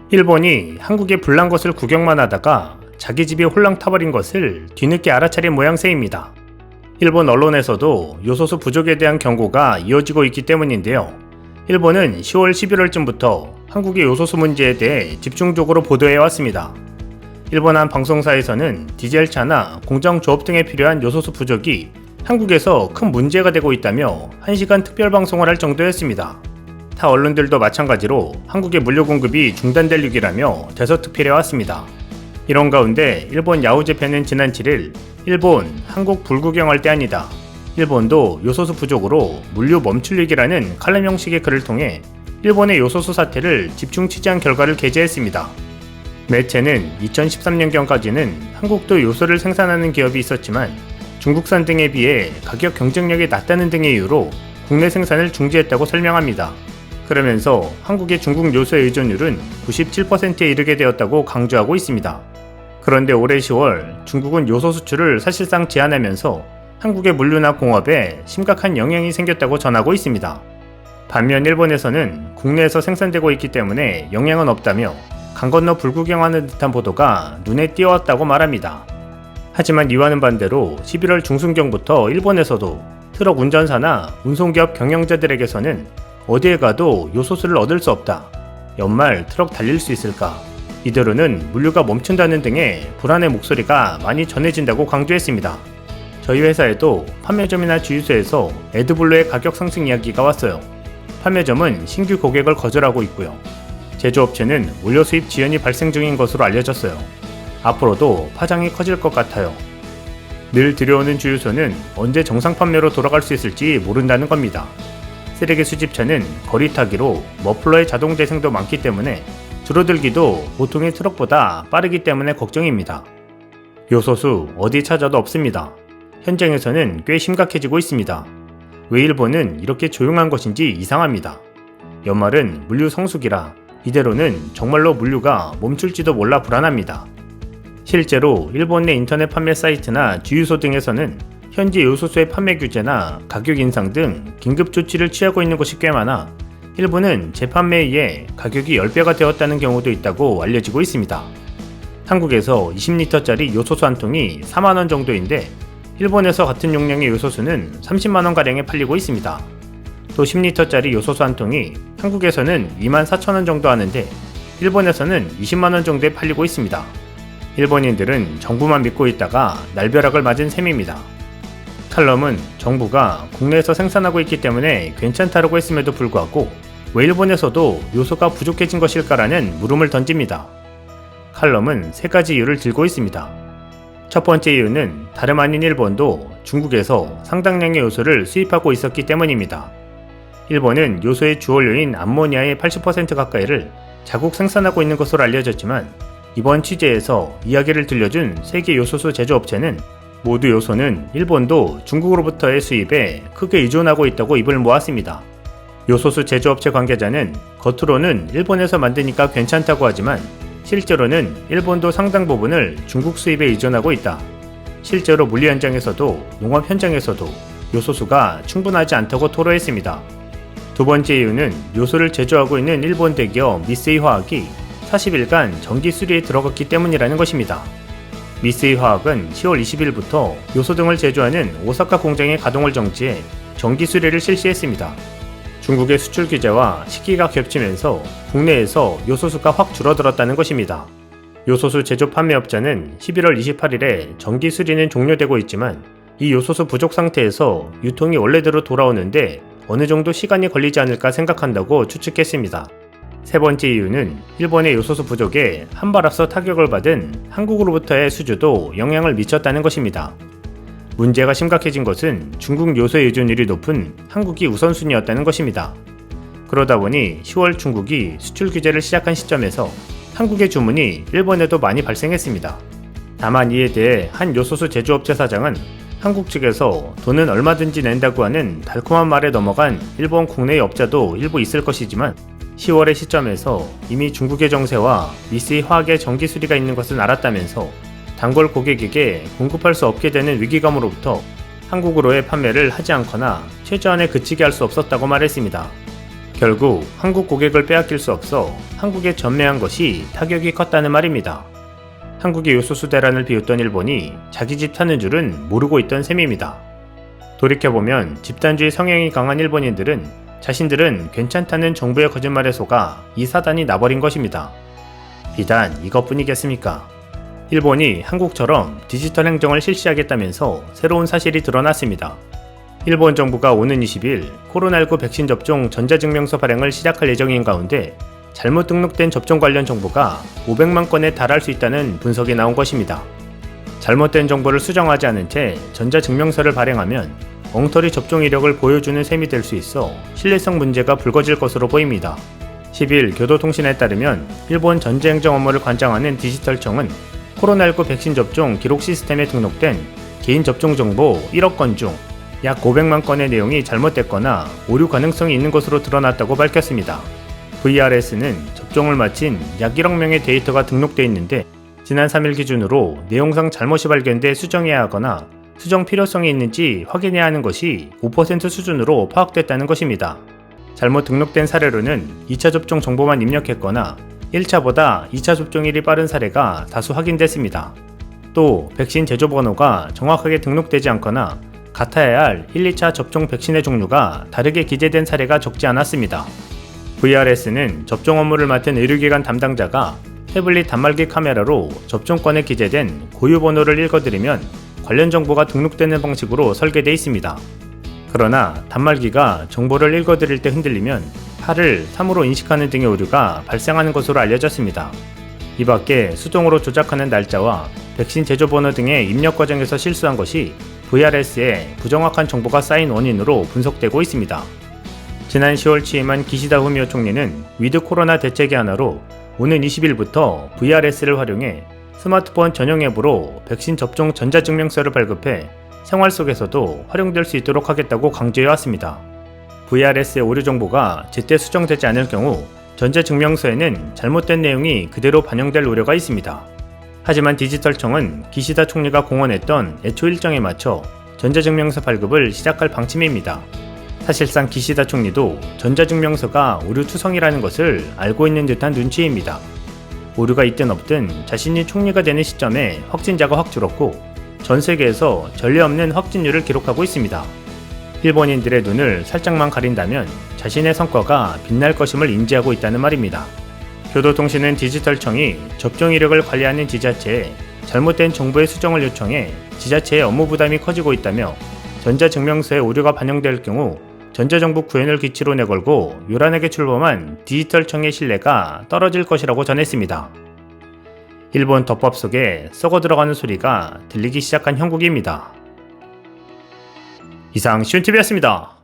일본이 한국에 불난 것을 구경만 하다가 자기 집이 홀랑 타버린 것을 뒤늦게 알아차린 모양새입니다. 일본 언론에서도 요소수 부족에 대한 경고가 이어지고 있기 때문인데요. 일본은 10월 11월쯤부터 한국의 요소수 문제에 대해 집중적으로 보도해왔습니다. 일본 한 방송사에서는 디젤차나 공장 조업 등에 필요한 요소수 부족이 한국에서 큰 문제가 되고 있다며 1시간 특별방송을 할 정도였습니다. 타 언론들도 마찬가지로 한국의 물류 공급이 중단될 위기라며 대서특필해왔습니다. 이런 가운데 일본 야후재팬은 지난 7일 일본, 한국 불구경할 때 아니다. 일본도 요소수 부족으로 물류 멈출 위기라는 칼럼 형식의 글을 통해 일본의 요소수 사태를 집중 취재한 결과를 게재했습니다. 매체는 2013년경까지는 한국도 요소를 생산하는 기업이 있었지만 중국산 등에 비해 가격 경쟁력이 낮다는 등의 이유로 국내 생산을 중지했다고 설명합니다. 그러면서 한국의 중국 요소의 의존율은 97%에 이르게 되었다고 강조하고 있습니다. 그런데 올해 10월 중국은 요소 수출을 사실상 제한하면서 한국의 물류나 공업에 심각한 영향이 생겼다고 전하고 있습니다. 반면 일본에서는 국내에서 생산되고 있기 때문에 영향은 없다며 강 건너 불구경하는 듯한 보도가 눈에 띄었다고 말합니다. 하지만 이와는 반대로 11월 중순경부터 일본에서도 트럭 운전사나 운송기업 경영자들에게서는 어디에 가도 요소수를 얻을 수 없다. 연말 트럭 달릴 수 있을까? 이대로는 물류가 멈춘다는 등의 불안의 목소리가 많이 전해진다고 강조했습니다. 저희 회사에도 판매점이나 주유소에서 에드블루의 가격 상승 이야기가 왔어요. 판매점은 신규 고객을 거절하고 있고요. 제조업체는 원료 수입 지연이 발생 중인 것으로 알려졌어요. 앞으로도 파장이 커질 것 같아요. 늘 들여오는 주유소는 언제 정상 판매로 돌아갈 수 있을지 모른다는 겁니다. 쓰레기 수집차는 거리 타기로 머플러의 자동 재생도 많기 때문에 줄어들기도 보통의 트럭보다 빠르기 때문에 걱정입니다. 요소수 어디 찾아도 없습니다. 현장에서는 꽤 심각해지고 있습니다. 왜 일본은 이렇게 조용한 것인지 이상합니다. 연말은 물류 성수기라 이대로는 정말로 물류가 멈출지도 몰라 불안합니다. 실제로 일본 내 인터넷 판매 사이트나 주유소 등에서는 현지 요소수의 판매 규제나 가격 인상 등 긴급 조치를 취하고 있는 곳이 꽤 많아 일본은 재판매에 의해 가격이 10배가 되었다는 경우도 있다고 알려지고 있습니다. 한국에서 20리터짜리 요소수 한 통이 4만원 정도인데 일본에서 같은 용량의 요소수는 30만원가량에 팔리고 있습니다. 또 10리터짜리 요소수 한 통이 한국에서는 24,000원 정도 하는데 일본에서는 20만원 정도에 팔리고 있습니다. 일본인들은 정부만 믿고 있다가 날벼락을 맞은 셈입니다. 칼럼은 정부가 국내에서 생산하고 있기 때문에 괜찮다라고 했음에도 불구하고 왜 일본에서도 요소가 부족해진 것일까라는 물음을 던집니다. 칼럼은 세 가지 이유를 들고 있습니다. 첫 번째 이유는 다름 아닌 일본도 중국에서 상당량의 요소를 수입하고 있었기 때문입니다. 일본은 요소의 주원료인 암모니아의 80% 가까이를 자국 생산하고 있는 것으로 알려졌지만 이번 취재에서 이야기를 들려준 세계 요소수 제조업체는 모두 요소는 일본도 중국으로부터의 수입에 크게 의존하고 있다고 입을 모았습니다. 요소수 제조업체 관계자는 겉으로는 일본에서 만드니까 괜찮다고 하지만 실제로는 일본도 상당 부분을 중국 수입에 의존하고 있다. 실제로 물류 현장에서도 농업 현장에서도 요소수가 충분하지 않다고 토로했습니다. 두 번째 이유는 요소를 제조하고 있는 일본 대기업 미쓰이 화학이 40일간 정기 수리에 들어갔기 때문이라는 것입니다. 미쓰이 화학은 10월 20일부터 요소 등을 제조하는 오사카 공장의 가동을 정지해 정기 수리를 실시했습니다. 중국의 수출 규제와 시기가 겹치면서 국내에서 요소수가 확 줄어들었다는 것입니다. 요소수 제조 판매업자는 11월 28일에 정기 수리는 종료되고 있지만 이 요소수 부족 상태에서 유통이 원래대로 돌아오는데 어느 정도 시간이 걸리지 않을까 생각한다고 추측했습니다. 세 번째 이유는 일본의 요소수 부족에 한 발 앞서 타격을 받은 한국으로부터의 수주도 영향을 미쳤다는 것입니다. 문제가 심각해진 것은 중국 요소의 의존율이 높은 한국이 우선순위였다는 것입니다. 그러다 보니 10월 중국이 수출 규제를 시작한 시점에서 한국의 주문이 일본에도 많이 발생했습니다. 다만 이에 대해 한 요소수 제조업체 사장은 한국 측에서 돈은 얼마든지 낸다고 하는 달콤한 말에 넘어간 일본 국내의 업자도 일부 있을 것이지만 10월의 시점에서 이미 중국의 정세와 미쓰이 화학의 정기 수리가 있는 것은 알았다면서 단골 고객에게 공급할 수 없게 되는 위기감으로부터 한국으로의 판매를 하지 않거나 최저한에 그치게 할 수 없었다고 말했습니다. 결국 한국 고객을 빼앗길 수 없어 한국에 전매한 것이 타격이 컸다는 말입니다. 한국의 요소수 대란을 비웃던 일본이 자기 집 타는 줄은 모르고 있던 셈입니다. 돌이켜보면 집단주의 성향이 강한 일본인들은 자신들은 괜찮다는 정부의 거짓말에 속아 이 사단이 나버린 것입니다. 비단 이것뿐이겠습니까? 일본이 한국처럼 디지털 행정을 실시하겠다면서 새로운 사실이 드러났습니다. 일본 정부가 오는 20일 코로나19 백신 접종 전자증명서 발행을 시작할 예정인 가운데 잘못 등록된 접종 관련 정보가 500만 건에 달할 수 있다는 분석이 나온 것입니다. 잘못된 정보를 수정하지 않은 채 전자증명서를 발행하면 엉터리 접종 이력을 보여주는 셈이 될 수 있어 신뢰성 문제가 불거질 것으로 보입니다. 10일 교도통신에 따르면 일본 전자행정 업무를 관장하는 디지털청은 코로나19 백신 접종 기록 시스템에 등록된 개인 접종 정보 1억 건 중 약 500만 건의 내용이 잘못됐거나 오류 가능성이 있는 것으로 드러났다고 밝혔습니다. VRS는 접종을 마친 약 1억 명의 데이터가 등록돼 있는데 지난 3일 기준으로 내용상 잘못이 발견돼 수정해야 하거나 수정 필요성이 있는지 확인해야 하는 것이 5% 수준으로 파악됐다는 것입니다. 잘못 등록된 사례로는 2차 접종 정보만 입력했거나 1차보다 2차 접종일이 빠른 사례가 다수 확인됐습니다. 또 백신 제조 번호가 정확하게 등록되지 않거나 같아야 할 1, 2차 접종 백신의 종류가 다르게 기재된 사례가 적지 않았습니다. VRS는 접종 업무를 맡은 의료기관 담당자가 태블릿 단말기 카메라로 접종권에 기재된 고유 번호를 읽어드리면 관련 정보가 등록되는 방식으로 설계되어 있습니다. 그러나 단말기가 정보를 읽어드릴 때 흔들리면 8을 3으로 인식하는 등의 오류가 발생하는 것으로 알려졌습니다. 이 밖에 수동으로 조작하는 날짜와 백신 제조 번호 등의 입력 과정에서 실수한 것이 VRS에 부정확한 정보가 쌓인 원인으로 분석되고 있습니다. 지난 10월 취임한 기시다 후미오 총리는 위드 코로나 대책의 하나로 오는 20일부터 VRS를 활용해 스마트폰 전용 앱으로 백신 접종 전자증명서를 발급해 생활 속에서도 활용될 수 있도록 하겠다고 강조해왔습니다. VRS의 오류 정보가 제때 수정되지 않을 경우 전자증명서에는 잘못된 내용이 그대로 반영될 우려가 있습니다. 하지만 디지털청은 기시다 총리가 공언했던 애초 일정에 맞춰 전자증명서 발급을 시작할 방침입니다. 사실상 기시다 총리도 전자증명서가 오류 투성이라는 것을 알고 있는 듯한 눈치입니다. 오류가 있든 없든 자신이 총리가 되는 시점에 확진자가 확 줄었고 전 세계에서 전례 없는 확진율을 기록하고 있습니다. 일본인들의 눈을 살짝만 가린다면 자신의 성과가 빛날 것임을 인지하고 있다는 말입니다. 교도통신은 디지털청이 접종 이력을 관리하는 지자체에 잘못된 정보의 수정을 요청해 지자체의 업무 부담이 커지고 있다며 전자증명서에 오류가 반영될 경우 전자정부 구현을 기치로 내걸고 요란하게 출범한 디지털청의 신뢰가 떨어질 것이라고 전했습니다. 일본 덮밥 속에 썩어 들어가는 소리가 들리기 시작한 형국입니다. 이상 시온TV였습니다.